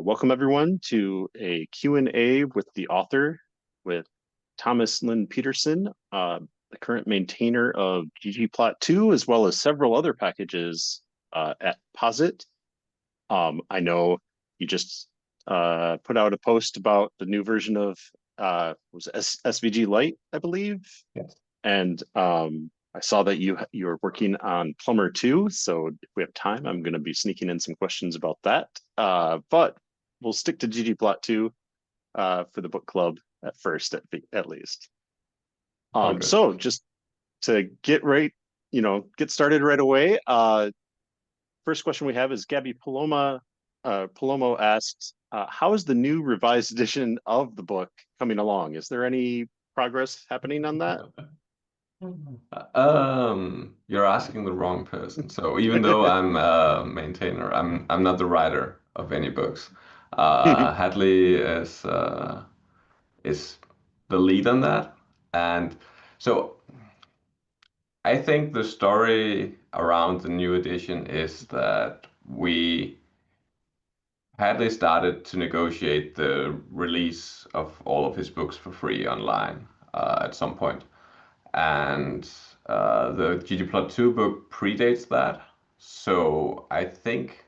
Welcome everyone to a Q&A with the author, with Thomas Lin Pedersen, the current maintainer of ggplot2, as well as several other packages at Posit. I know you just put out a post about the new version of SVG Lite, I believe. Yes. And I saw that you're working on Plumber 2, so if we have time, I'm going to be sneaking in some questions about that. But we'll stick to ggplot2 for the book club at first, at least. So just to get started right away. First question we have is Gabby Palomo asked, how is the new revised edition of the book coming along? Is there any progress happening on that? You're asking the wrong person. So even though I'm a maintainer, I'm not the writer of any books. Hadley is the lead on that, and so I think the story around the new edition is that Hadley started to negotiate the release of all of his books for free online at some point. And the ggplot2 book predates that. So I think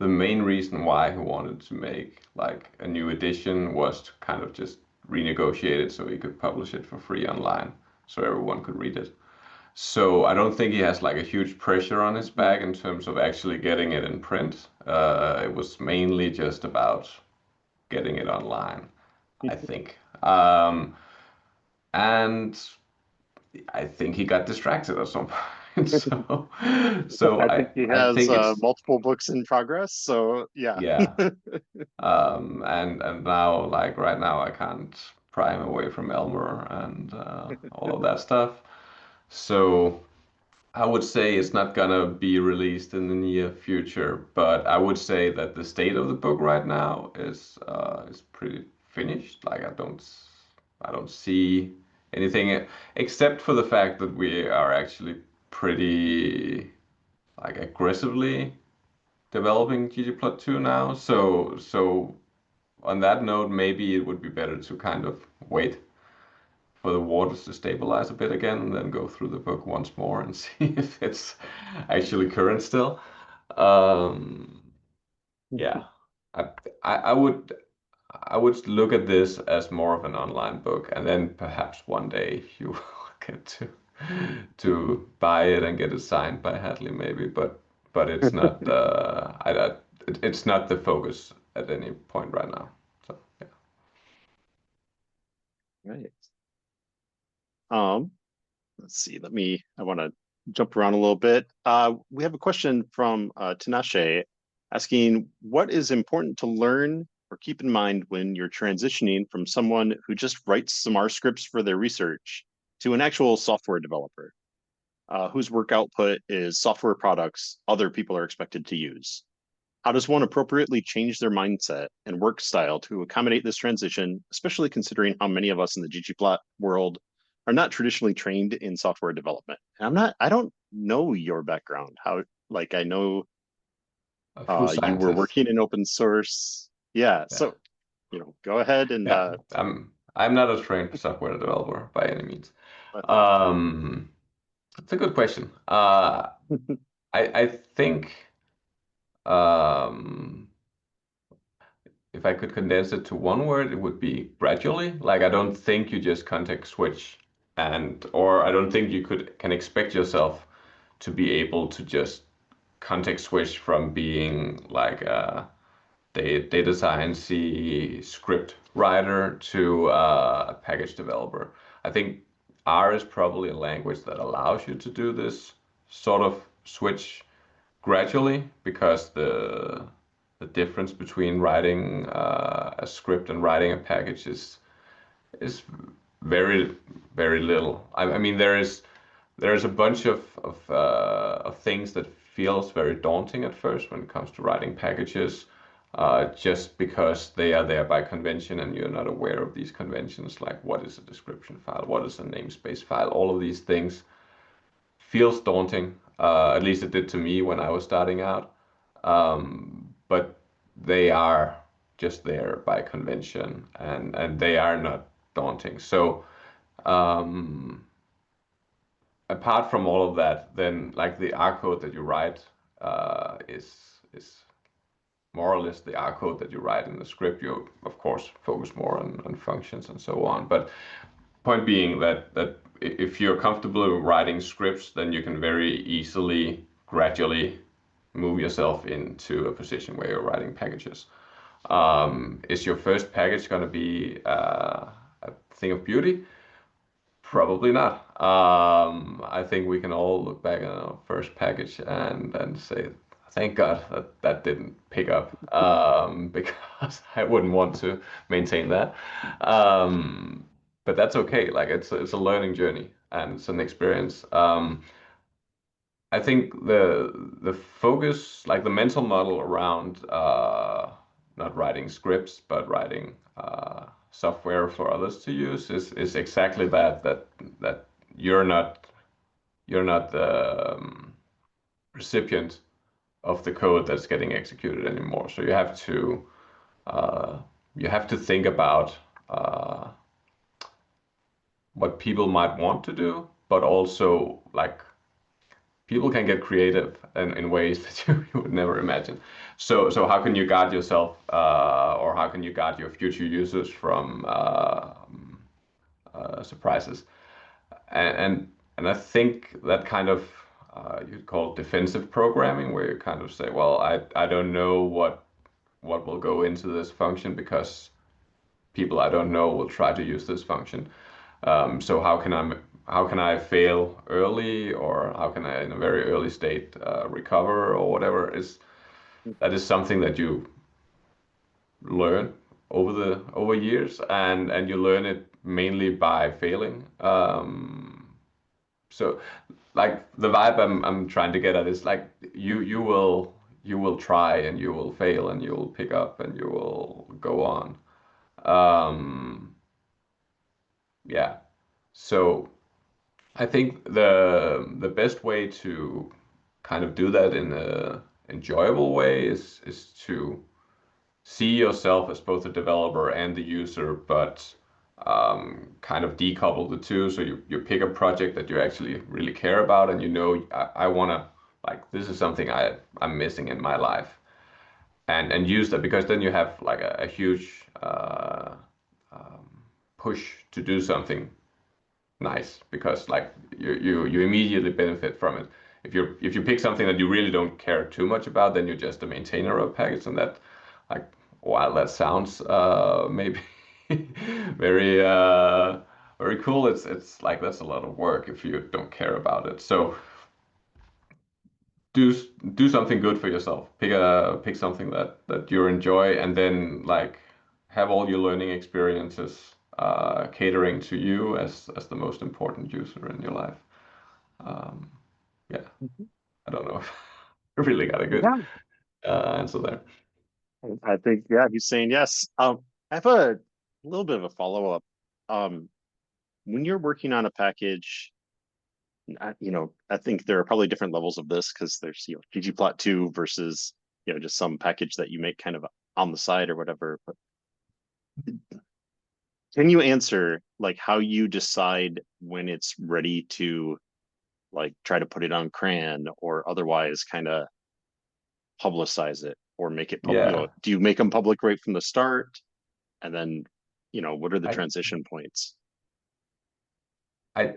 the main reason why he wanted to make like a new edition was to kind of just renegotiate it so he could publish it for free online so everyone could read it. So I don't think he has like a huge pressure on his back in terms of actually getting it in print. It was mainly just about getting it online, I think. And I think he got distracted at some point. So I think he has think it's multiple books in progress. So yeah. yeah. And now like right now I can't pry him away from Elmer and all of that stuff. So I would say it's not gonna be released in the near future, but I would say that the state of the book right now is pretty finished. Like I don't see anything except for the fact that we are actually pretty like aggressively developing ggplot2 now. So on that note, maybe it would be better to kind of wait for the waters to stabilize a bit again and then go through the book once more and see if it's actually current still. Um, yeah, I, I would look at this as more of an online book, and then perhaps one day you will get to buy it and get it signed by Hadley, maybe. But it's not it's not the focus at any point right now. So yeah. Right. Let's see. I want to jump around a little bit. We have a question from Tinashe asking, what is important to learn or keep in mind when you're transitioning from someone who just writes some R scripts for their research to an actual software developer whose work output is software products other people are expected to use? How does one appropriately change their mindset and work style to accommodate this transition, especially considering how many of us in the ggplot world are not traditionally trained in software development? And I don't know your background. I know A food you were scientist. working in open source. Yeah. Yeah. So, go ahead and Yeah. I'm not a trained software developer by any means. okay. Um, it's a good question. I think um, if I could condense it to one word, it would be gradually. Like I don't think you just context switch or I don't think you can expect yourself to be able to just context switch from being like a data science script writer to a package developer. I think R is probably a language that allows you to do this sort of switch gradually because the difference between writing a script and writing a package is very very little. I mean there is a bunch of things that feels very daunting at first when it comes to writing packages, just because they are there by convention and you're not aware of these conventions, like what is a description file, what is a namespace file, all of these things feels daunting. At least it did to me when I was starting out. But they are just there by convention, and they are not daunting. So um, apart from all of that, then like the R code that you write is more or less the R code that you write in the script. You of course focus more on functions and so on. But point being that if you're comfortable writing scripts, then you can very easily gradually move yourself into a position where you're writing packages. Is your first package going to be a thing of beauty? Probably not. I think we can all look back at our first package and say, thank God that that didn't pick up, because I wouldn't want to maintain that. Um, but that's okay. Like it's a learning journey and it's an experience. I think the focus, like the mental model around not writing scripts but writing software for others to use is exactly that you're not the recipient of the code that's getting executed anymore. So uh, you have to think about uh, what people might want to do, but also like people can get creative in ways that you would never imagine. So how can you guard yourself, or how can you guard your future users from surprises? And I think that kind of you'd call defensive programming, where you kind of say, well, I don't know what will go into this function because people I don't know will try to use this function. So how can I fail early, or how can I in a very early state recover, or whatever is that is something that you learn over years, and you learn it mainly by failing. So like the vibe I'm trying to get at is like you will try and you will fail and you will pick up and you will go on. Um, yeah. So I think the best way to kind of do that in a enjoyable way is to see yourself as both the developer and the user, but kind of decouple the two. So you pick a project that you actually really care about, and I want to like this is something I'm missing in my life, and use that because then you have like a huge push to do something nice because like you immediately benefit from it. If you pick something that you really don't care too much about, then you're just a maintainer of package, and that like while that sounds maybe very very cool, it's like that's a lot of work if you don't care about it. So do do something good for yourself. Pick something that you enjoy, and then like have all your learning experiences catering to you as the most important user in your life. Um, yeah, Mhm. I don't know if I really got a good Yeah, answer there. I think yeah, he's saying yes. I have a little bit of a follow-up. Um, when you're working on a package, I think there are probably different levels of this because there's ggplot2 versus just some package that you make kind of on the side or whatever. But can you answer like how you decide when it's ready to like try to put it on CRAN or otherwise kind of publicize it or make it public? Yeah, Do you make them public right from the start? And then, what are the I transition points? I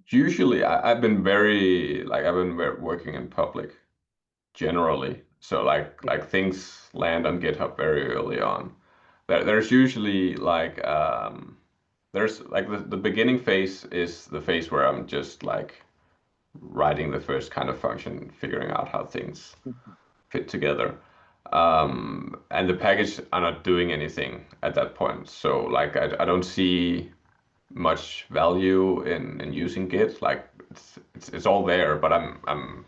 usually I've been working in public generally. So like things land on GitHub very early on. There's usually like there's like the beginning phase is the phase where I'm just like writing the first kind of function, figuring out how things fit together. And the package are not doing anything at that point. So like I don't see much value in using Git. Like it's all there, but I'm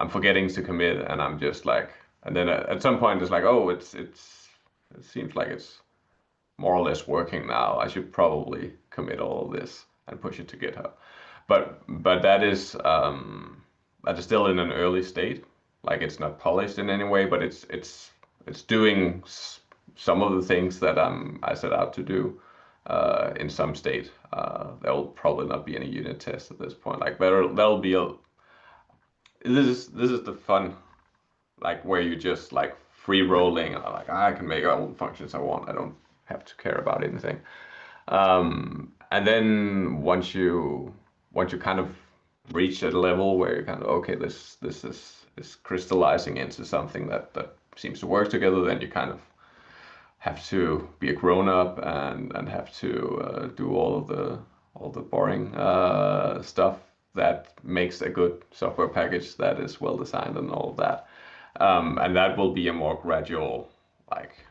forgetting to commit, and I'm just like, and then at some point it's like, oh, it seems like it's more or less working now. I should probably commit all of this and push it to GitHub. But that is still in an early state. Like it's not polished in any way, but it's doing some of the things that I set out to do in some state, there will probably not be any unit tests at this point. Like there'll be a this is the fun, like where you just like free rolling, like I can make all the functions I want. I don't have to care about anything. And then once you kind of reach a level where you're kind of okay, this is crystallizing into something that seems to work together, then you kind of have to be a grown up and have to do all the boring stuff that makes a good software package that is well designed and all of that. And that will be a more gradual like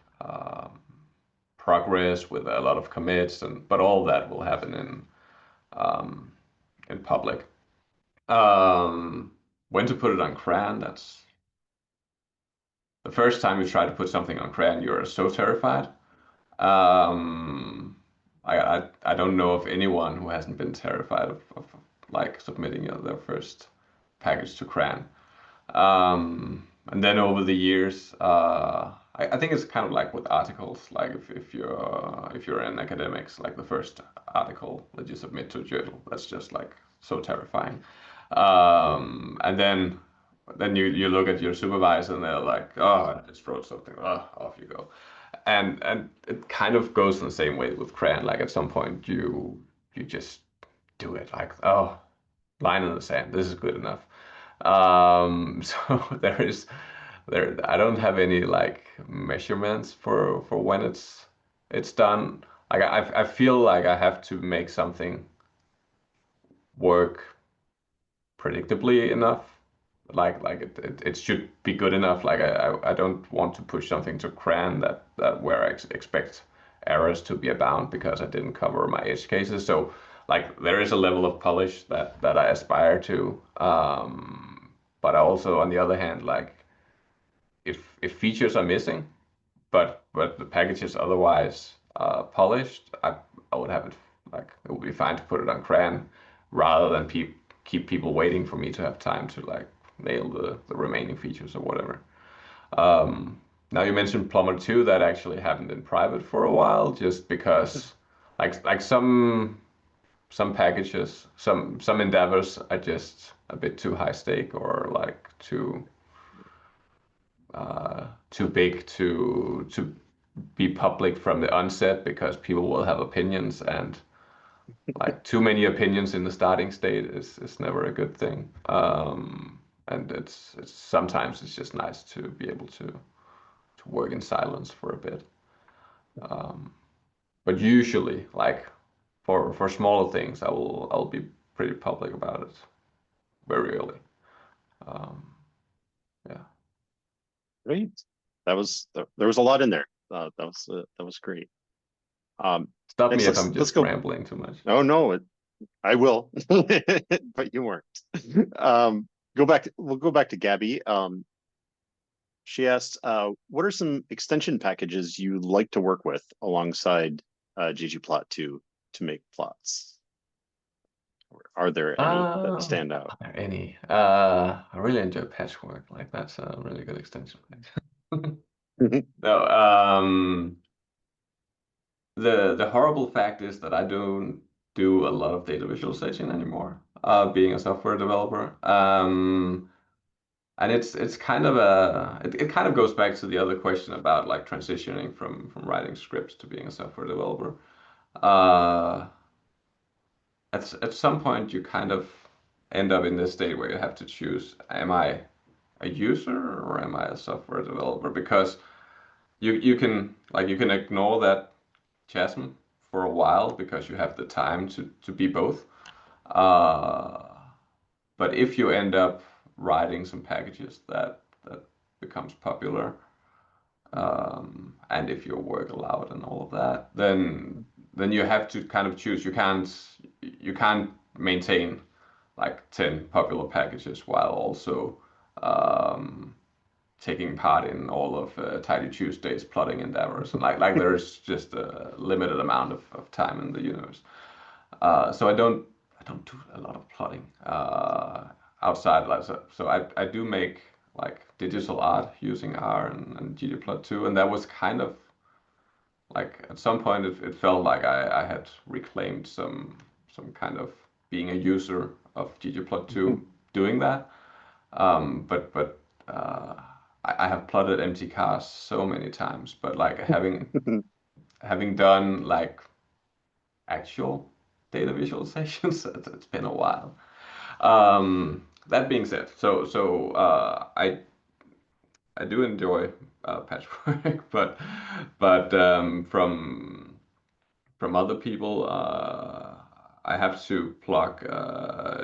progress with a lot of commits, and but all that will happen in public. When to put it on CRAN, that's the first time you try to put something on CRAN, you're so terrified. I don't know of anyone who hasn't been terrified of like submitting their first package to CRAN. And then over the years, I think it's kind of like with articles. Like if you're in academics, like the first article that you submit to a journal, that's just like so terrifying. And then you look at your supervisor and they're like, oh, I just wrote something. Oh, off you go. And it kind of goes in the same way with CRAN. Like at some point you just do it. Like, oh, line in the sand. This is good enough. So there. I don't have any like measurements for when it's done. Like I feel like I have to make something work predictably enough. Like it should be good enough. Like I don't want to push something to CRAN that where I expect errors to be abound because I didn't cover my edge cases. So like there is a level of polish that I aspire to. But I also, on the other hand, like if features are missing, but the package is otherwise polished, I would have it like it would be fine to put it on CRAN rather than keep people waiting for me to have time to like nail the remaining features or whatever. Now you mentioned Plumber 2, that actually happened in private for a while, just because like some packages, some endeavors are just a bit too high stake or like too big to be public from the onset because people will have opinions, and like too many opinions in the starting state is never a good thing. And it's sometimes it's just nice to be able to work in silence for a bit. But usually, like for smaller things, I'll be pretty public about it very early. Um, yeah. Great. There was a lot in there. That was great. Stop me Next, if I'm let's just go. rambling too much. Oh no, I will, but you weren't. Go back. We'll go back to Gabby. She asked, what are some extension packages you like to work with alongside ggplot2 to make plots? Are there any that stand out? Are there any? I really enjoy Patchwork. Like that's a really good extension. No, the horrible fact is that I don't do a lot of data visualization anymore, being a software developer. And it's kind of it kind of goes back to the other question about like transitioning from writing scripts to being a software developer. Uh, at some point you kind of end up in this state where you have to choose, am I a user or am I a software developer? Because you can ignore that chasm for a while because you have the time to be both. Uh, but if you end up writing some packages that becomes popular, and if your work allowed and all of that, then you have to kind of choose. You can't maintain like 10 popular packages while also um, taking part in all of Tidy Tuesday's plotting endeavors, and like there's just a limited amount of time in the universe. So I don't do a lot of plotting outside. Like so I do make like digital art using R and ggplot2, and that was kind of Like at some point, it felt like I had reclaimed some kind of being a user of ggplot2 doing that. But I have plotted empty cars so many times, but like having done like actual data visualizations, it's been a while. That being said, I do enjoy Patchwork, but from other people, I have to plug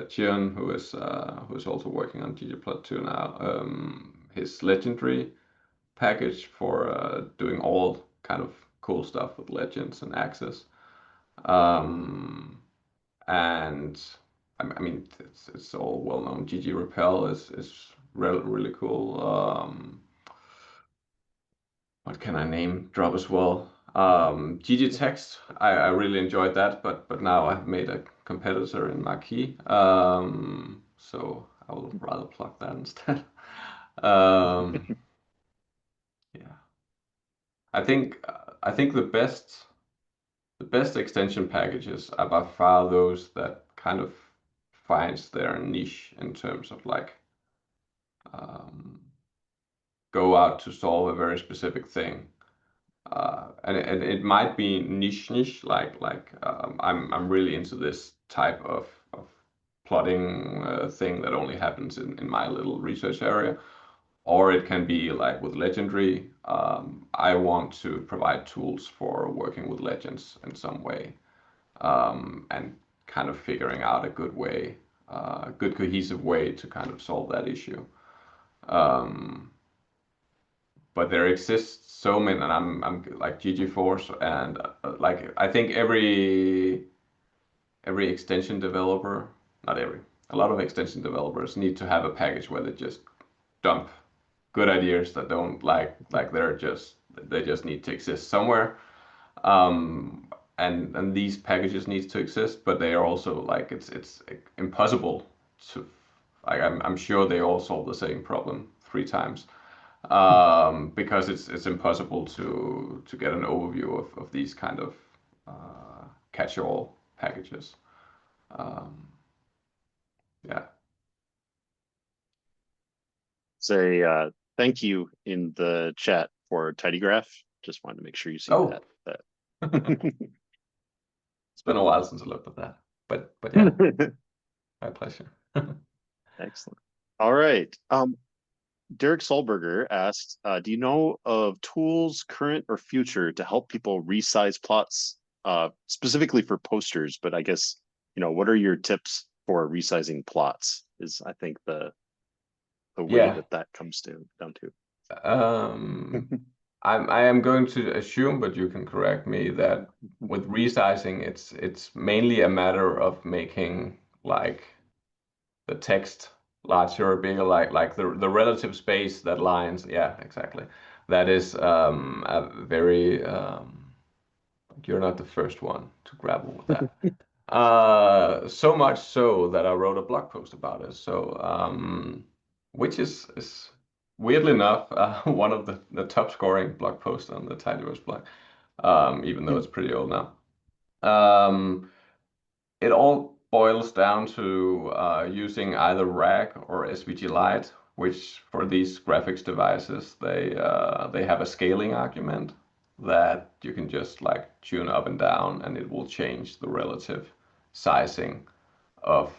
Jon, who is also working on ggplot2 now. His legendary package for doing all kind of cool stuff with legends and access. Um, and I mean, it's all well known. GG Repel is really cool. What can I name drop as well? GG Text, I really enjoyed that, but now I've made a competitor in Marquee, so I will rather plug that instead. Um, yeah, I think the best extension packages are by far those that kind of finds their niche in terms of like um, go out to solve a very specific thing. And it might be niche like I'm really into this type of plotting thing that only happens in my little research area, or it can be like with legendary. I want to provide tools for working with legends in some way, and kind of figuring out a good way, good cohesive way to kind of solve that issue. Um, but there exists so many, and I'm like GG Force, and like I think every extension developer, not every, a lot of extension developers need to have a package where they just dump good ideas that don't like they just need to exist somewhere. Um, and these packages need to exist, but they are also like it's impossible to. Like I'm sure they all solve the same problem 3 times, because it's impossible to get an overview of these kind of catch-all packages. Um, yeah. Say thank you in the chat for tidygraph. Just wanted to make sure you see Oh, that. That it's been a while since I looked at that, but yeah, my pleasure. excellent. All right. Derek Solberger asked, do you know of tools, current or future, to help people resize plots, specifically for posters? But I guess, what are your tips for resizing plots is I think the way Yeah. that comes down to. Um, I am going to assume, but you can correct me, that with resizing, it's mainly a matter of making like the text larger or bigger, like the relative space that lines. Yeah, exactly. That is a very you're not the first one to grapple with that. So much so that I wrote a blog post about it. So, which is weirdly enough one of the top scoring blog posts on the Tidyverse blog, even though it's pretty old now. Um, it all boils down to using either RAG or SVG Lite, which for these graphics devices they have a scaling argument that you can just like tune up and down, and it will change the relative sizing of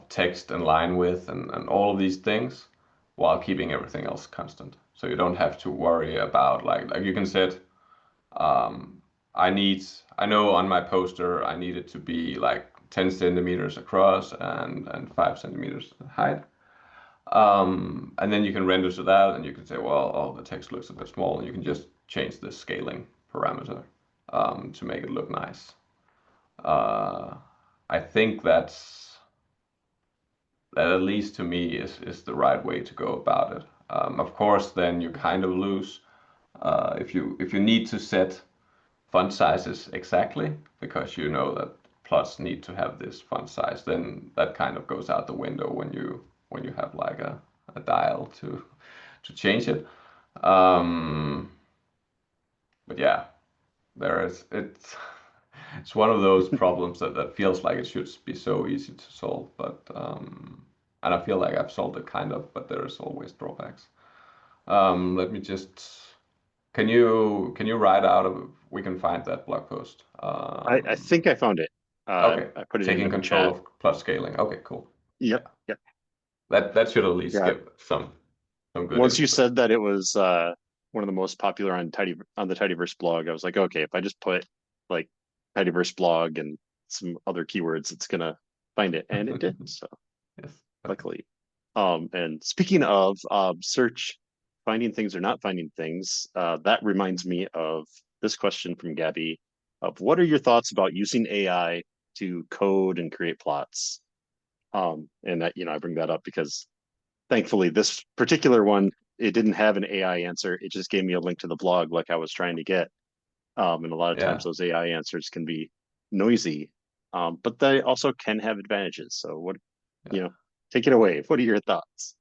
text and line width and all of these things while keeping everything else constant. So you don't have to worry about like you can set um, I know on my poster I need it to be like 10 centimeters across and 5 centimeters height. And then you can render to that, and you can say, well, oh, the text looks a bit small, and you can just change the scaling parameter to make it look nice. Uh, I think that at least to me is the right way to go about it. Of course, then you kind of lose if you need to set font sizes exactly because you know that plots need to have this font size, then that kind of goes out the window when you have like a dial to change it. Um, but yeah, it's one of those problems that feels like it should be so easy to solve, but and I feel like I've solved it kind of, but there's always drawbacks. Let me just can you write out of we can find that blog post. I think I found it. Okay, I put it taking into the control chat. of plot scaling. Okay, cool. Yep, Yeah, yep. that should at least Yeah. give some good Once you input. said that it was one of the most popular on the Tidyverse blog, I was like, okay, if I just put like Tidyverse blog and some other keywords, it's gonna find it, and it did. So Yes. Okay. luckily. And speaking of search, finding things or not finding things, that reminds me of this question from Gabby of what are your thoughts about using AI to code and create plots? And that, I bring that up because thankfully this particular one, it didn't have an AI answer. It just gave me a link to the blog like I was trying to get. And a lot of times Yeah. those AI answers can be noisy, but they also can have advantages. So what, Yeah. you know, take it away. What are your thoughts?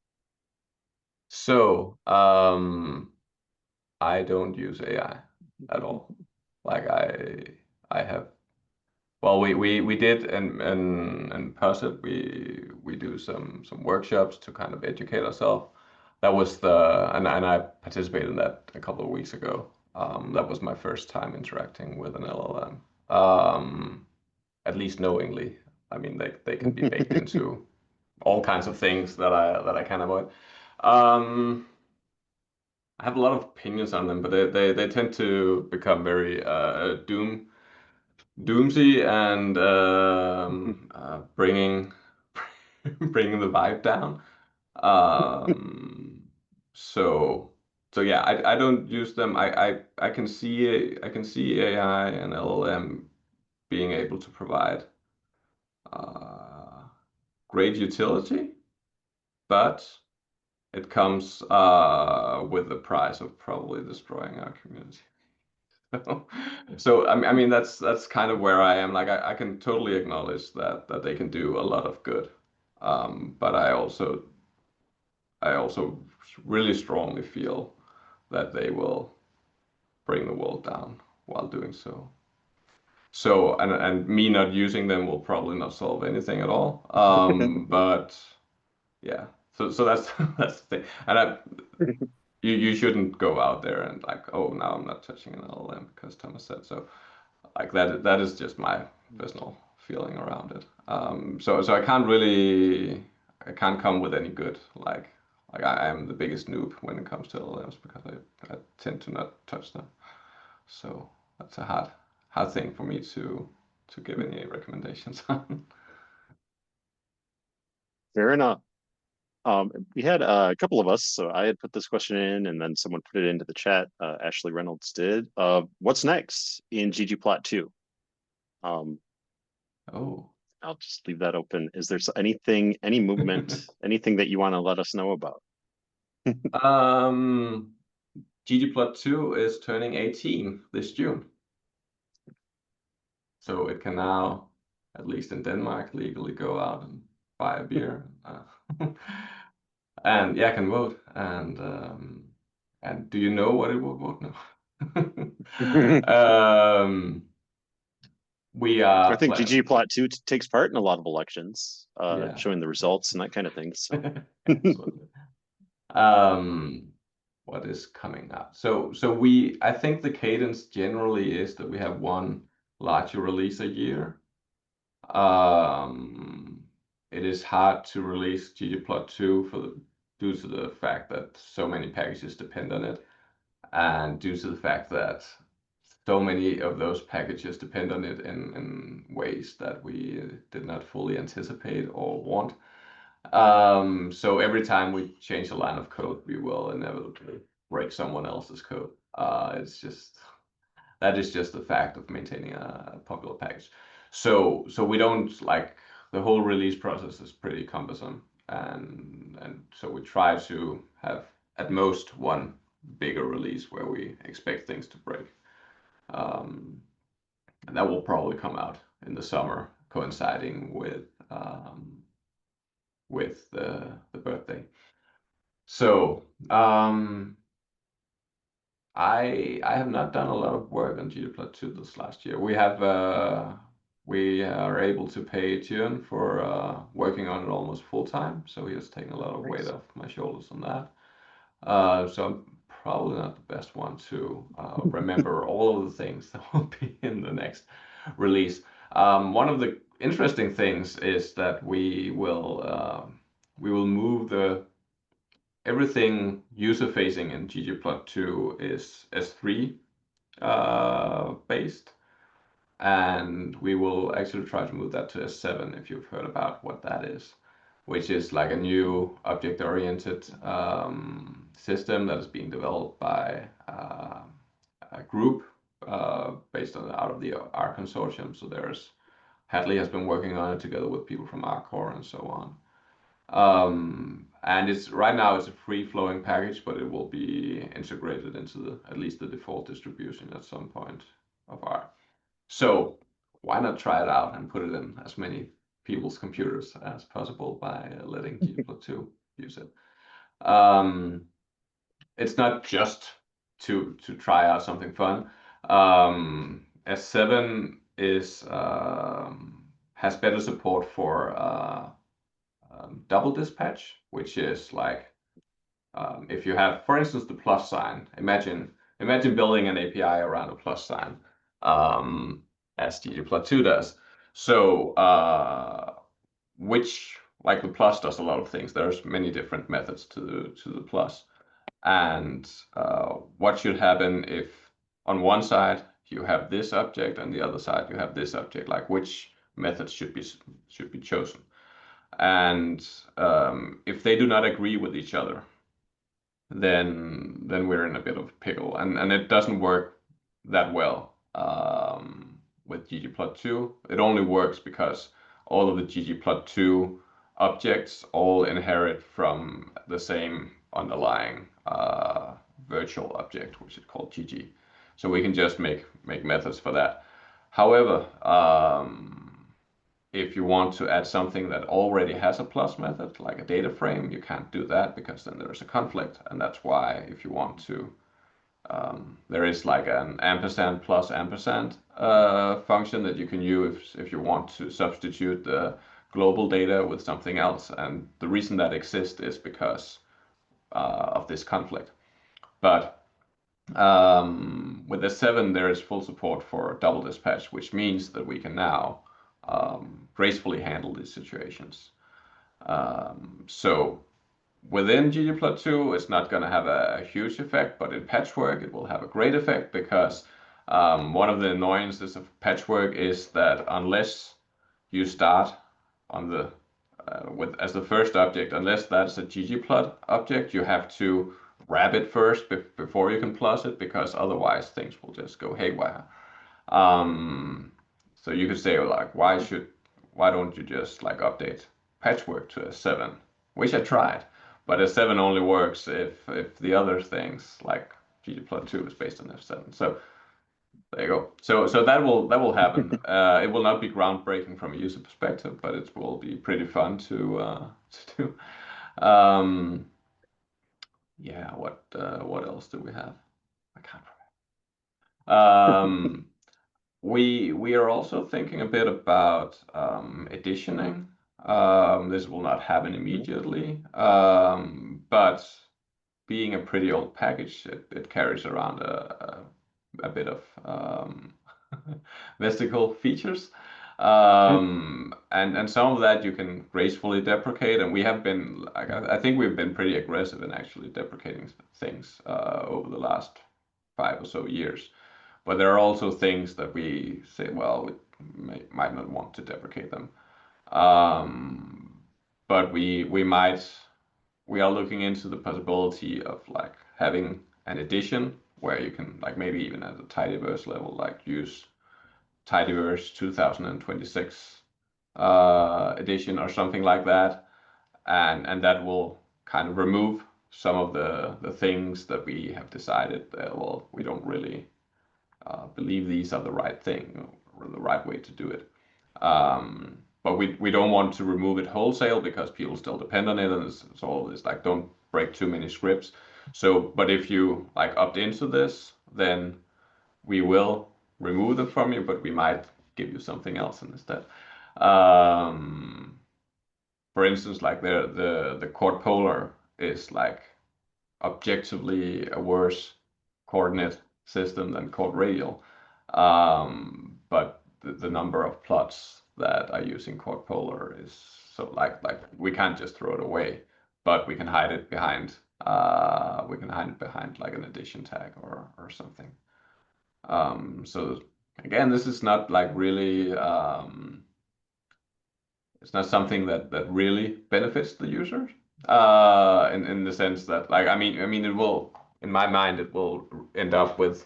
So, I don't use AI at all. Like I have well we did in Persit we do some workshops to kind of educate ourselves. That was and I participated in that a couple of weeks ago. That was my first time interacting with an LLM. At least knowingly. I mean they can be baked into all kinds of things that I can avoid. Um, I have a lot of opinions on them, but they tend to become very doomsy and bringing bringing the vibe down. Um, so so yeah, I don't use them. I can see AI and LLM being able to provide uh, great utility, but it comes with the price of probably destroying our community. So I mean that's kind of where I am. Like I can totally acknowledge that they can do a lot of good, but I also really strongly feel that they will bring the world down while doing so. So and me not using them will probably not solve anything at all. But yeah, so that's that's the thing. And you shouldn't go out there and like, oh, now I'm not touching an LLM because Thomas said so. Like that is just my personal feeling around it. So I can't come with any good like I am the biggest noob when it comes to LLMs because I tend to not touch them. So that's a hard thing for me to give any recommendations on. Fair enough. We had a couple of us, so I had put this question in, and then someone put it into the chat. Ashley Reynolds did. What's next in ggplot2? Um, Oh. I'll just leave that open. Is there anything, any movement, anything that you want to let us know about? um, ggplot2 is turning 18 this June. So it can now, at least in Denmark, legally go out and buy a beer. And yeah, can vote. And do you know what it will vote now? um, we I are think plan ggplot2 takes part in a lot of elections, yeah. showing the results and that kind of thing. So Absolutely. Um, what is coming up? So I think the cadence generally is that we have one larger release a year. Um, it is hard to release ggplot2 due to the fact that so many packages depend on it, and due to the fact that so many of those packages depend on it in ways that we did not fully anticipate or want. So every time we change a line of code, we will inevitably break someone else's code. That is just the fact of maintaining a popular package. So we don't like the whole release process is pretty cumbersome, and so we try to have at most one bigger release where we expect things to break. Um, and that will probably come out in the summer, coinciding with the birthday. So I have not done a lot of work on ggplot2 this last year. We are able to pay Jon for working on it almost full time, so he has taken a lot of weight Nice. off my shoulders on that. So I'm probably not the best one to remember all of the things that will be in the next release. One of the interesting things is that we will move the everything user facing in ggplot2 is S3 based, and we will actually try to move that to S7 if you've heard about what that is, which is like a new object-oriented system that is being developed by a group based on out of the R consortium. So there's Hadley has been working on it together with people from Cohort and so on. And it's right now it's a free-flowing package, but it will be integrated into at least the default distribution at some point of R. So why not try it out and put it in as many people's computers as possible by letting ggplot2 use it. It's not just to try out something fun. S7 is has better support for double dispatch, which is like if you have, for instance, the plus sign. Imagine building an API around a plus sign, as ggplot2 does. So which like the plus does a lot of things. There's many different methods to the plus. And what should happen if on one side you have this object and the other side you have this object, like which method should be chosen. And if they do not agree with each other, then we're in a bit of a pickle, and it doesn't work that well with ggplot2. It only works because all of the ggplot2 objects all inherit from the same underlying virtual object, which is called gg. So we can just make methods for that. However, if you want to add something that already has a plus method, like a data frame, you can't do that because then there's a conflict. And that's why if you want to, there is like an ampersand plus ampersand function that you can use if you want to substitute the global data with something else. And the reason that exists is because of this conflict. But with S7, there is full support for double dispatch, which means that we can now gracefully handle these situations. So within ggplot2, it's not going to have a huge effect, but in Patchwork, it will have a great effect because one of the annoyances of Patchwork is that unless you start on the as the first object, unless that's a ggplot object, you have to wrap it first before you can plus it, because otherwise things will just go haywire. So you could say like, why don't you just like update Patchwork to S7, which I tried, but S7 only works if the other things like ggplot2 is based on S7. So there you go. So that will happen. It will not be groundbreaking from a user perspective, but it will be pretty fun to do. Yeah. What else do we have? I can't remember. We are also thinking a bit about editioning. This will not happen immediately, but being a pretty old package, it carries around a bit of mystical features. And some of that you can gracefully deprecate, and we have been, like, I think we've been pretty aggressive in actually deprecating things over the last 5 or so years. But there are also things that we say, well, we might not want to deprecate them. But we are looking into the possibility of like having an edition where you can like maybe even at the tidyverse level, like use tidyverse 2026 edition or something like that, and that will kind of remove some of the things that we have decided that, well, we don't really believe these are the right thing or the right way to do it. But we don't want to remove it wholesale because people still depend on it, and it's all this like don't break too many scripts. So, but if you like opt into this, then we will remove them from you, but we might give you something else instead. Um, for instance, like the chord polar is like objectively a worse coordinate system than chord radial. But the number of plots that are using chord polar is so like we can't just throw it away, but we can hide it behind like an addition tag or something. So again, this is not like really it's not something that really benefits the users in the sense that like I mean it will, in my mind, it will end up with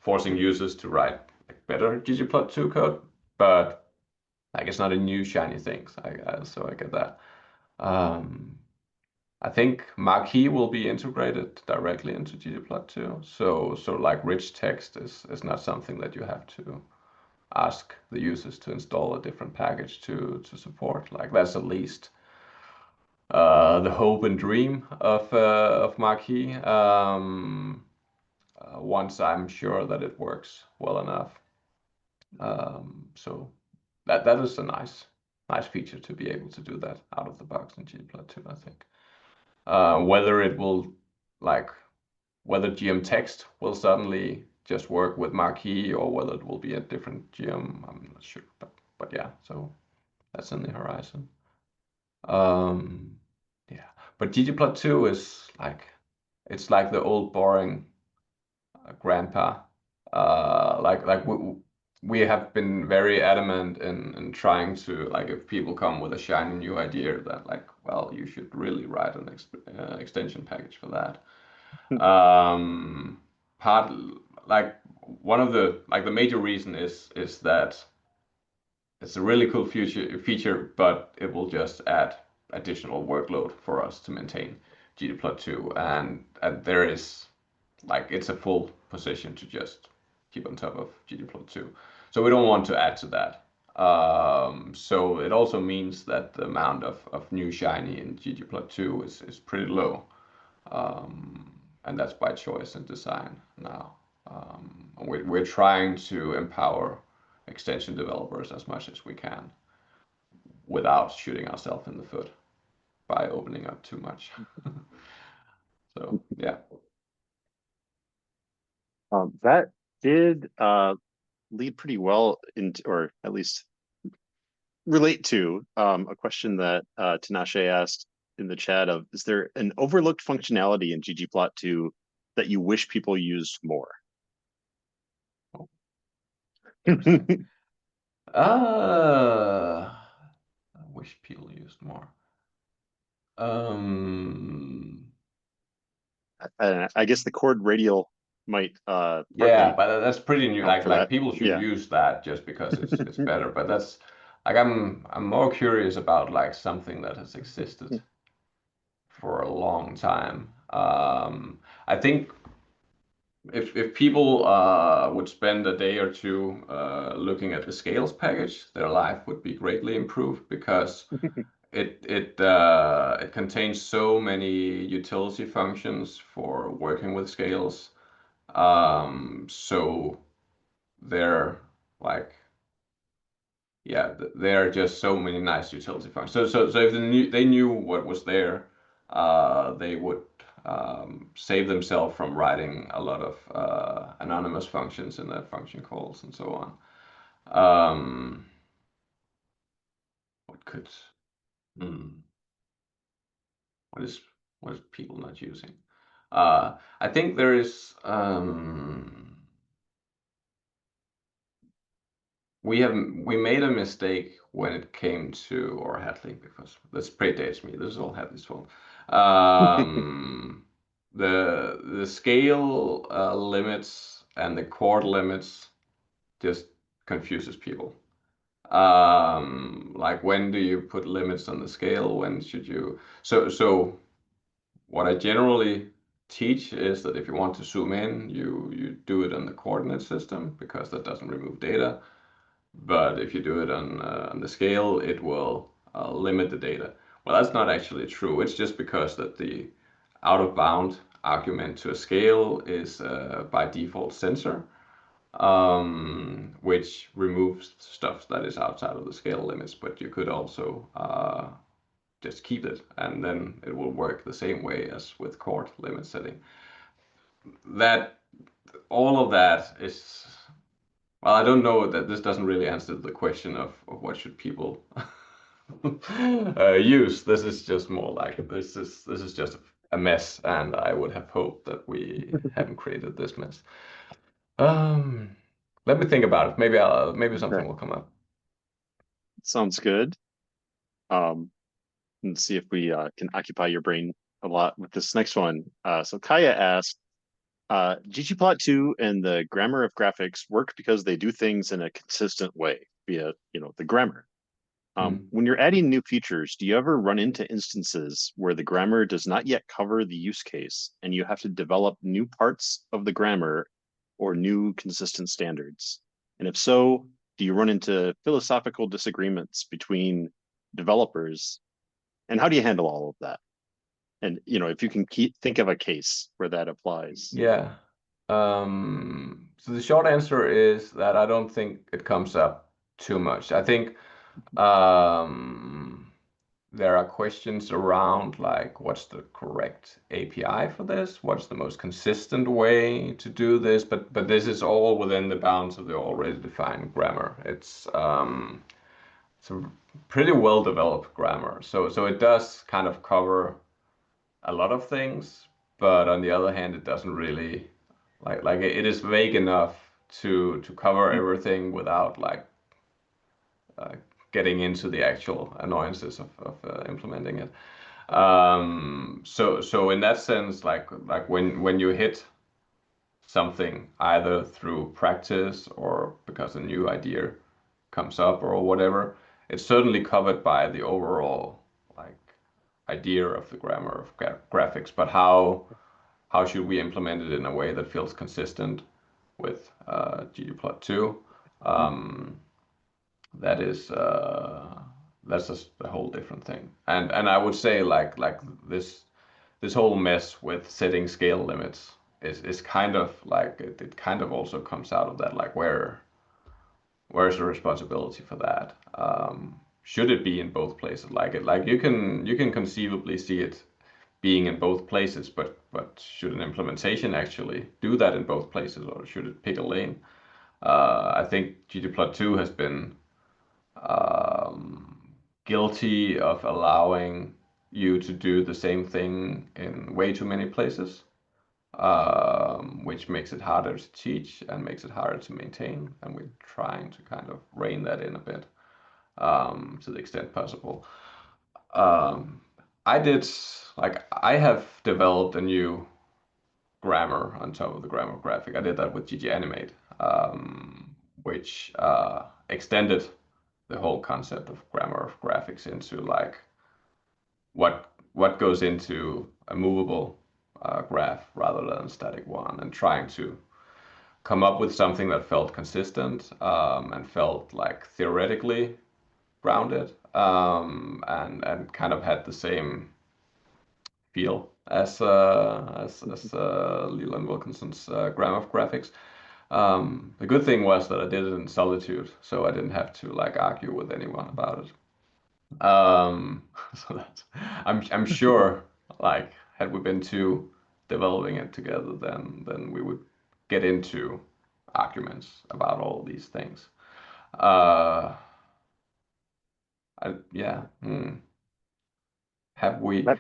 forcing users to write like better ggplot2 code, but like it's not a new shiny thing, so I get that. um, I think Marquee will be integrated directly into ggplot2, so like rich text is not something that you have to ask the users to install a different package to support. Like that's at least the hope and dream of Marquee. Once I'm sure that it works well enough. So that is a nice feature to be able to do that out of the box in ggplot2, I think. Whether it will like whether GM text will suddenly just work with Marquee or whether it will be a different GM, I'm not sure. But yeah, so that's in the horizon. Um, yeah, but ggplot2 is like it's like the old boring grandpa. Like we have been very adamant in trying to like if people come with a shiny new idea that like well you should really write an extension package for that. Part like one of the like the major reason is that it's a really cool feature, but it will just add additional workload for us to maintain ggplot2, and there is like it's a full position to just keep on top of ggplot2. So we don't want to add to that. So it also means that the amount of new shiny in ggplot2 is pretty low. And that's by choice and design now. We're trying to empower extension developers as much as we can without shooting ourselves in the foot by opening up too much. So yeah. That did lead pretty well into, or at least relate to a question that Tinashe asked in the chat of, is there an overlooked functionality in ggplot2 that you wish people used more? I wish people used more. Um, I guess the chord radial might yeah, partly but that's pretty new. account for Like that. people should Yeah. use that just because it's better. But that's like I'm more curious about like something that has existed for a long time. I think if people would spend a day or two looking at the scales package, their life would be greatly improved because it contains so many utility functions for working with scales. So they're like yeah, there are just so many nice utility functions. So if they knew what was there, they would save themselves from writing a lot of anonymous functions in their function calls and so on. What could hmm, what is what is people not using? I think there is we made a mistake when it came to or Hadley because this predates me. This is all Hadley's fault. The scale limits and the chord limits just confuses people. Like when do you put limits on the scale? When should you? So what I generally teach is that if you want to zoom in, you do it on the coordinate system because that doesn't remove data. But if you do it on the scale, it will limit the data. Well, that's not actually true. It's just because that the out of bound argument to a scale is by default censor, which removes stuff that is outside of the scale limits, but you could also just keep it, and then it will work the same way as with cohort limit setting. That all of that is, well, I don't know that this doesn't really answer the question of what should people use. This is just more like this is just a mess, and I would have hoped that we haven't created this mess. Um, Let me think about it. Maybe something Okay, will come up. sounds good. And see if we can occupy your brain a lot with this next one. So Kaya asked, ggplot2 and the grammar of graphics work because they do things in a consistent way via, the grammar. Hmm. When you're adding new features, do you ever run into instances where the grammar does not yet cover the use case and you have to develop new parts of the grammar or new consistent standards? And if so, do you run into philosophical disagreements between developers? And how do you handle all of that? And if you can think of a case where that applies. Yeah. So the short answer is that I don't think it comes up too much. I think um, there are questions around like what's the correct API for this? What's the most consistent way to do this? But this is all within the bounds of the already defined grammar. It's a pretty well developed grammar. So it does kind of cover a lot of things, but on the other hand, it doesn't really like it is vague enough to cover everything without like uh, getting into the actual annoyances of implementing it. So in that sense, like when you hit something either through practice or because a new idea comes up or whatever, it's certainly covered by the overall like idea of the grammar of graphics. But how should we implement it in a way that feels consistent with ggplot2? Um, that is that's just a whole different thing. And I would say like this whole mess with setting scale limits is kind of like it kind of also comes out of that like where's the responsibility for that? Should it be in both places? Like you can conceivably see it being in both places, but should an implementation actually do that in both places, or should it pick a lane? I think ggplot2 has been um, guilty of allowing you to do the same thing in way too many places, which makes it harder to teach and makes it harder to maintain. And we're trying to kind of rein that in a bit to the extent possible. Um, I did like I have developed a new grammar on top of the grammar graphic. I did that with ggAnimate, which extended the whole concept of grammar of graphics into like what goes into a movable graph rather than a static one, and trying to come up with something that felt consistent and felt like theoretically grounded and kind of had the same feel as Leland Wilkinson's Grammar of Graphics. The good thing was that I did it in solitude, so I didn't have to like argue with anyone about it. So that's I'm sure like had we been two developing it together, then we would get into arguments about all these things. Uh, yeah. Have we? That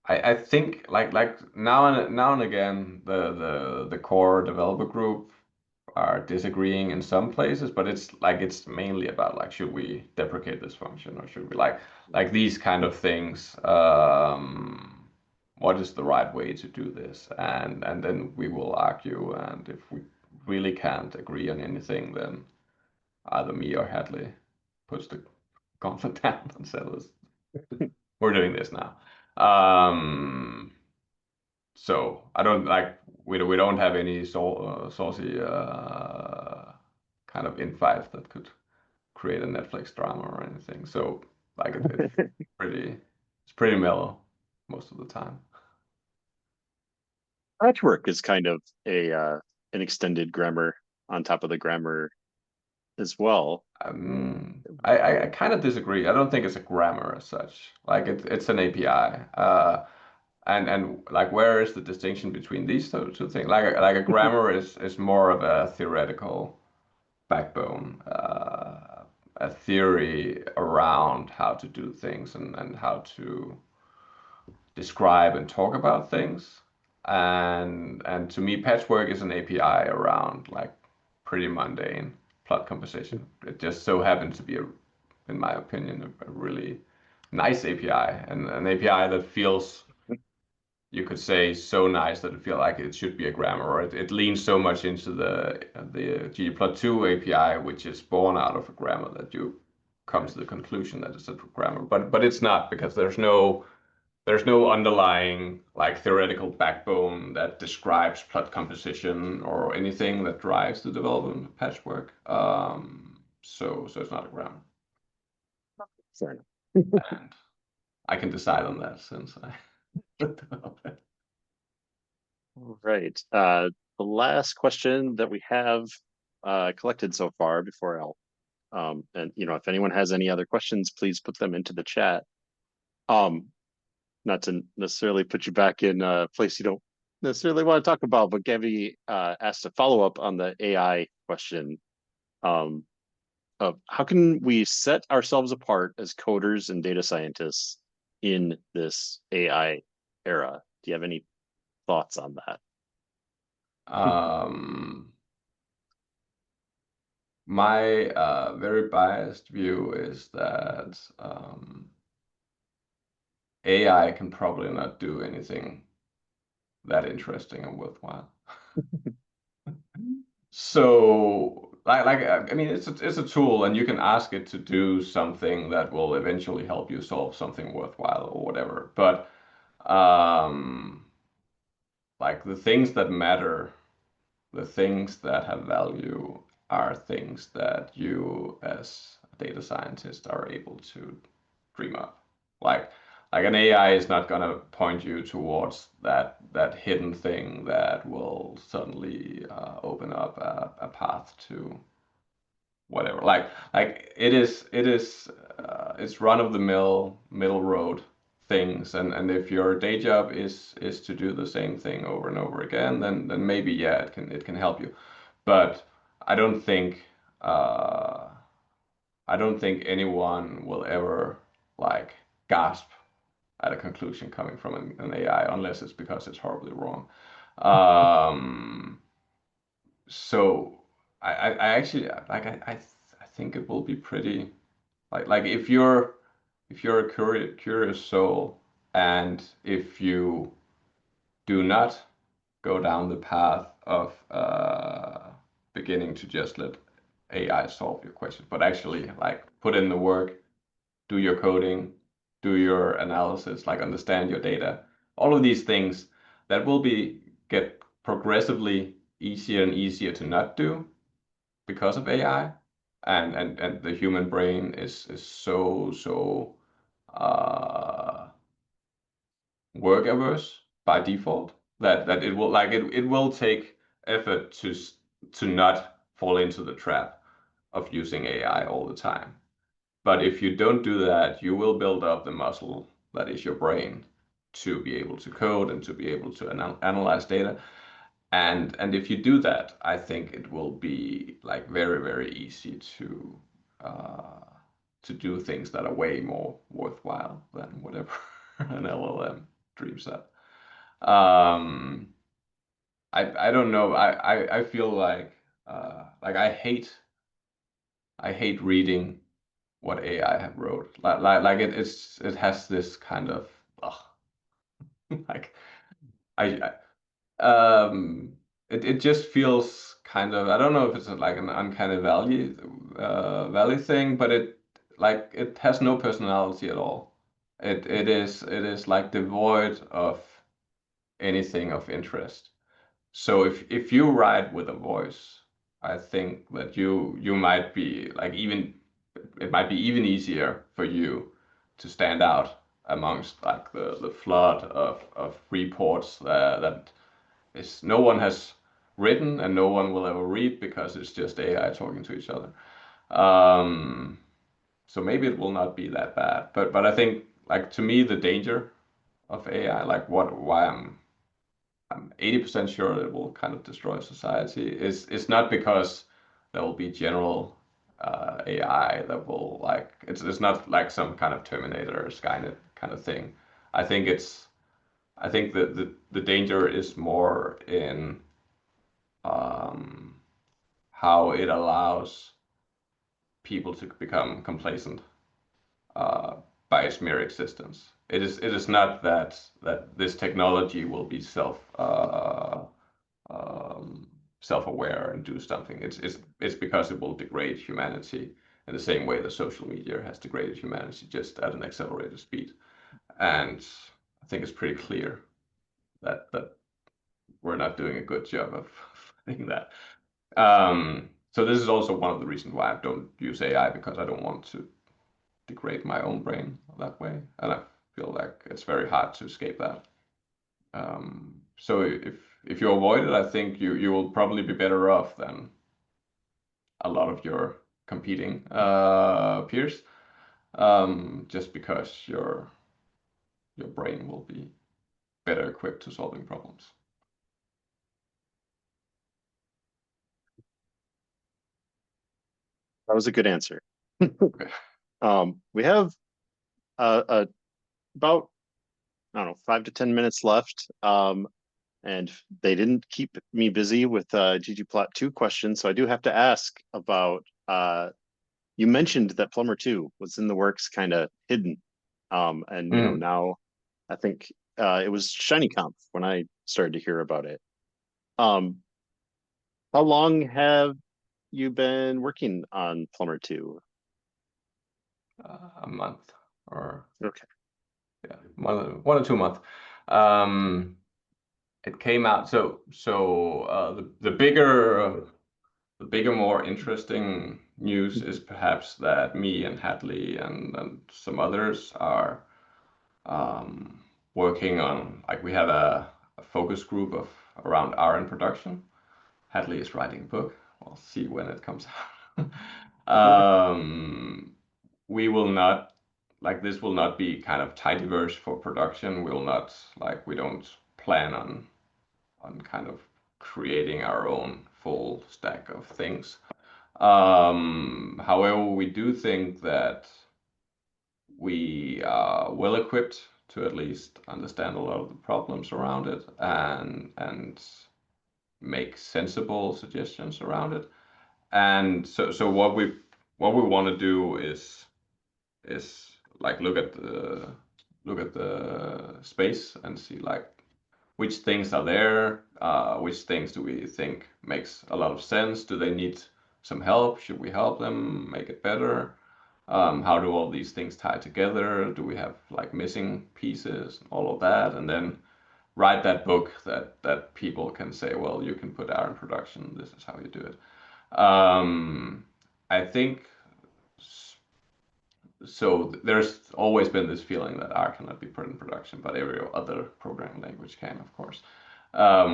I think like now and again the core developer group are disagreeing in some places, but it's mainly about like should we deprecate this function or should we like these kind of things. What is the right way to do this? And then we will argue, and if we really can't agree on anything, then either me or Hadley puts the gauntlet down and says, "We're doing this now." Um, so I don't like we don't have any saucy kind of infights that could create a Netflix drama or anything. So like pretty it's pretty mellow most of the time. Patchwork is kind of a an extended grammar on top of the grammar as well. I kind of disagree. I don't think it's a grammar as such. Like it's an API. And like where is the distinction between these two things? Like a grammar is more of a theoretical backbone, a theory around how to do things and how to describe and talk about things. And to me, Patchwork is an API around like pretty mundane plot composition. It just so happens to be, in my opinion, a really nice API and an API that feels, you could say, so nice that it feels like it should be a grammar, or it leans so much into the ggplot2 API, which is born out of a grammar, that you come to the conclusion that it's a grammar. But it's not, because there's no underlying like theoretical backbone that describes plot composition or anything that drives the development of Patchwork. So it's not a grammar, Fair enough. and I can decide on that since I developed it. All right. The last question that we have collected so far before I'll and if anyone has any other questions, please put them into the chat. Not to necessarily put you back in a place you don't necessarily want to talk about, but Gabby asked a follow-up on the AI question. Um, of how can we set ourselves apart as coders and data scientists in this AI era? Do you have any thoughts on that? Um, my very biased view is that AI can probably not do anything that interesting and worthwhile. So, I mean, it's a tool, and you can ask it to do something that will eventually help you solve something worthwhile or whatever. But um, like the things that matter, the things that have value, are things that you as a data scientist are able to dream up. Like like an AI is not gonna point you towards that hidden thing that will suddenly open up a path to whatever. Like it's run of the mill middle road things, and if your day job is to do the same thing over and over again, then maybe, yeah, it can help you. But I don't think uh, I don't think anyone will ever like gasp at a conclusion coming from an AI unless it's because it's horribly wrong. Um, so I actually like I think it will be pretty like if you're a curious soul, and if you do not go down the path of beginning to just let AI solve your questions, but actually like put in the work, do your coding, do your analysis, like understand your data, all of these things that will be get progressively easier and easier to not do because of AI, and the human brain is so uh, work averse by default that it will take effort to not fall into the trap of using AI all the time. But if you don't do that, you will build up the muscle that is your brain to be able to code and to be able to analyze data. And if you do that, I think it will be like very, very easy uh, to do things that are way more worthwhile than whatever an LLM dreams up. Um, I don't know. I feel like I hate reading what AI have wrote. Like it has this kind of ugh, like I um it just feels kind of, I don't know if it's like an uncanny valley thing, but it has no personality at all. It is like devoid of anything of interest. So if you write with a voice, I think that you might be like, even it might be even easier for you to stand out amongst like the flood of reports that no one has written and no one will ever read because it's just AI talking to each other. So maybe it will not be that bad. But I think, like, to me, the danger of AI, like why I'm 80% sure it will kind of destroy society is not because there will be general AI that will, like, it's not like some kind of Terminator or Skynet kind of thing. I think that the danger is more in how it allows people to become complacent uh, by its mere existence. It is not that this technology will be um, self-aware and do something. It's because it will degrade humanity in the same way that social media has degraded humanity, just at an accelerated speed. And I think it's pretty clear that we're not doing a good job of doing that. So this is also one of the reasons why I don't use AI, because I don't want to degrade my own brain that way, and I feel like it's very hard to escape that. So if you avoid it, I think you will probably be better off than a lot of your competing peers, just because your brain will be better equipped to solving problems. That was a good answer. Okay. We have about, I don't know, 5 to 10 minutes left. And they didn't keep me busy with ggplot2 questions, so I do have to ask about. You mentioned that Plumber 2 was in the works, kind of hidden, and now I think it was ShinyConf when I started to hear about it. How long have you been working on Plumber 2? A month, or Okay. yeah, 1 or 2 months. It came out, the bigger, more interesting news is perhaps that me and Hadley and some others are working on, like, we have a focus group of around R in production. Hadley is writing a book. We'll see when it comes out. We will not, like, this will not be kind of tidyverse for production. We will not, like, we don't plan on kind of creating our own full stack of things. However, we do think that we are well equipped to at least understand a lot of the problems around it and make sensible suggestions around it. And so what we want to do is like look at the space and see, like, which things are there, which things do we think makes a lot of sense, do they need some help, should we help them make it better, how do all these things tie together, do we have, like, missing pieces, all of that, and then write that book that people can say, well, you can put R in production, this is how you do it. I think so. There's always been this feeling that R cannot be put in production, but every other programming language can, of course,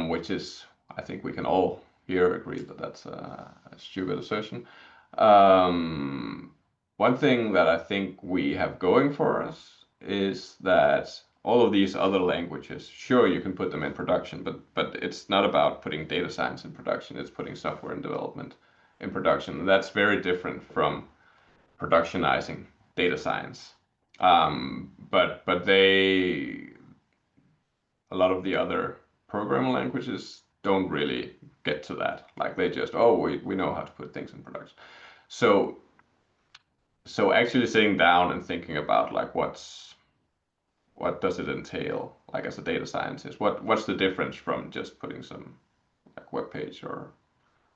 which is, I think we can all here agree that that's a stupid assertion. One thing that I think we have going for us is that all of these other languages, sure, you can put them in production, but it's not about putting data science in production, it's putting software and development in production. And that's very different from productionizing data science. But a lot of the other programming languages don't really get to that. Like, they just, oh, we know how to put things in production. So actually sitting down and thinking about, like, what does it entail, like, as a data scientist? What's the difference from just putting some, like, web page or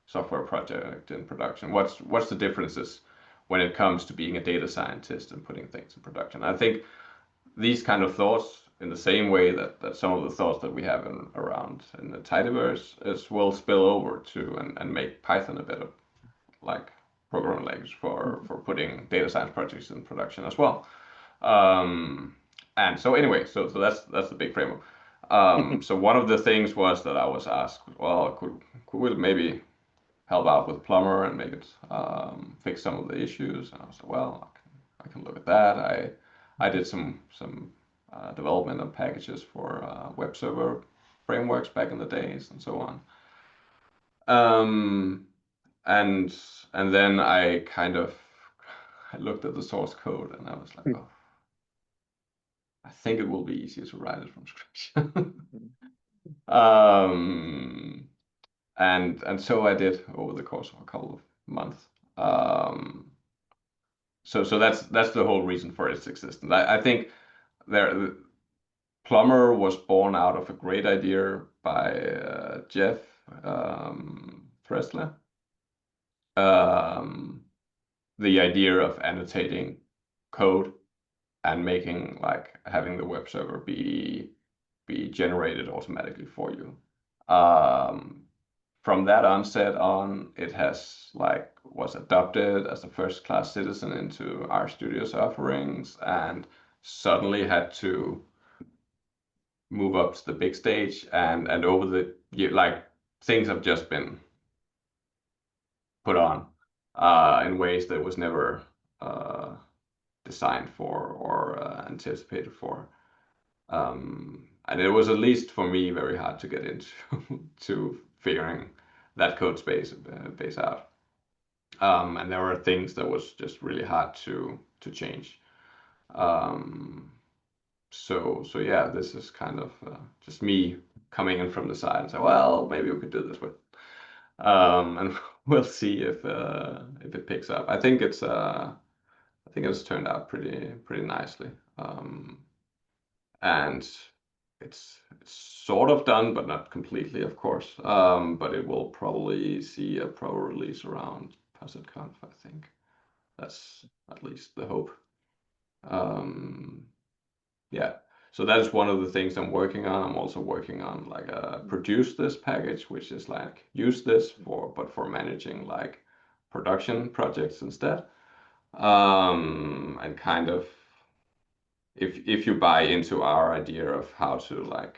software project in production? What's the differences when it comes to being a data scientist and putting things in production? I think these kind of thoughts, in the same way that some of the thoughts that we have around in the tidyverse will spill over to and make Python a better, like, programming language for putting data science projects in production as well. And so anyway, so that's the big framework. So one of the things was that I was asked, well, could we maybe help out with Plumber and make it fix some of the issues? And I was like, well, I can look at that. I did some development of packages for web server frameworks back in the days and so on. And then I looked at the source code and I was like, oh, I think it will be easier to write it from scratch. And so I did over the course of a couple of months. So that's the whole reason for its existence. I think Plumber was born out of a great idea by Jeff Tresler. The idea of annotating code and making having the web server be generated automatically for you. From that onset on, it has was adopted as a first-class citizen into RStudio's offerings, and suddenly had to move up to the big stage. And over the year, things have just been put on in ways that was never designed for or anticipated for. And it was, at least for me, very hard to get into to figuring that code base out. And there were things that was just really hard to change. So yeah, this is kind of just me coming in from the side and say, well, maybe we could do this with. And we'll see if it picks up. I think it's turned out pretty nicely. And it's sort of done, but not completely, of course. But it will probably see a pro release around PositConf, I think. That's at least the hope. Yeah. So that is one of the things I'm working on. I'm also working on a produce this package, which is use this for managing production projects instead. And kind of, if you buy into our idea of how to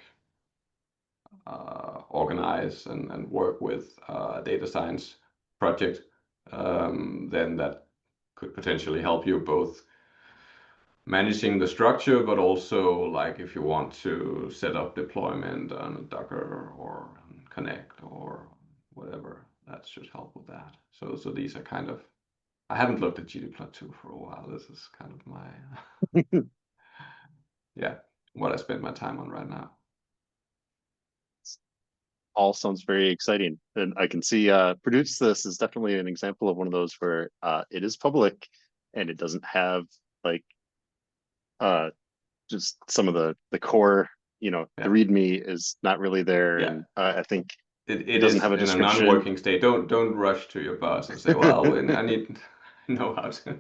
organize and work with a data science project, then that could potentially help you both managing the structure, but also if you want to set up deployment on a Docker or Connect or whatever, that should help with that. So these are kind of, I haven't looked at ggplot2 for a while. This is kind of my yeah, what I spend my time on right now. All sounds very exciting, and I can see produce this is definitely an example of one of those where it is public and it doesn't have just some of the core, the README is not really there. And I think it doesn't is have a in a description. non-working state. Don't rush to your boss and say, well, I need to know how to.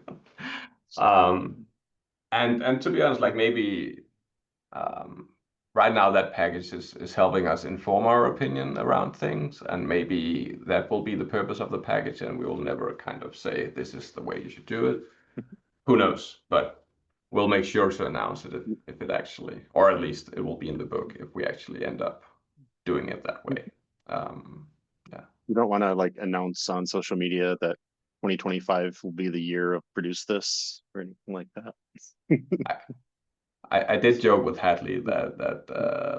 And to be honest, maybe right now that package is helping us inform our opinion around things, and maybe that will be the purpose of the package, and we will never kind of say this is the way you should do it. Who knows? But we'll make sure to announce it if it actually, or at least it will be in the book if we actually end up doing it that way. Yeah. You don't want to announce on social media that 2025 will be the year of produce this or anything like that. I did joke with Hadley that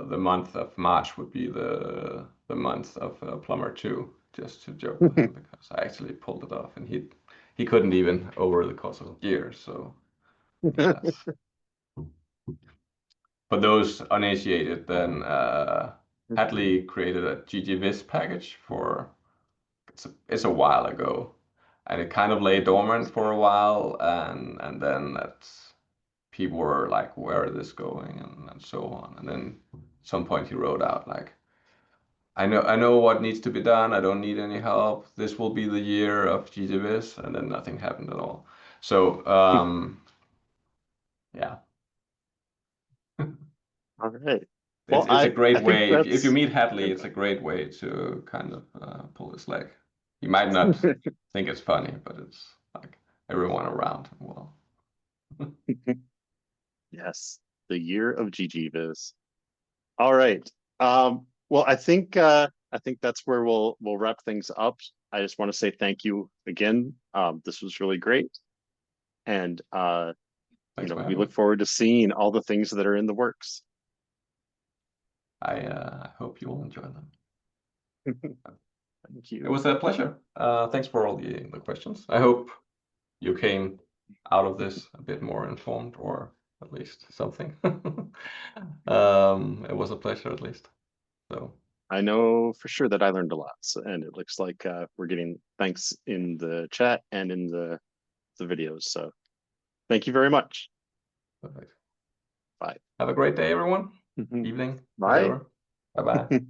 the month of March would be the month of Plumber 2, just to joke with him, because I actually pulled it off, and he couldn't even over the course of a year. So yeah, for those uninitiated, then Hadley created a ggvis package for it's a while ago, and it kind of lay dormant for a while, and then people were like, where is this going, and so on. And then at some point he wrote out I know what needs to be done. I don't need any help. This will be the year of ggvis, and then nothing happened at all. So yeah. All right. It's Well, a great way. If you meet Hadley, good. it's a great way to kind of pull his leg. He might not think it's funny, but it's everyone around him will. Yes, the year of ggvis. All right. Well, I think that's where we'll wrap things up. I just want to say thank you again. This was really great, and Thanks for we having me. look forward to seeing all the things that are in the works. I hope you will enjoy them. Thank It you. was a pleasure. Thanks for all the questions. I hope you came out of this a bit more informed, or at least something. It was a pleasure, at least. So, I know for sure that I learned a lot, and it looks like we're getting thanks in the chat and in the videos. So thank you very much. perfect. Bye. Have a great day, everyone. Evening, Bye. whatever. Bye bye.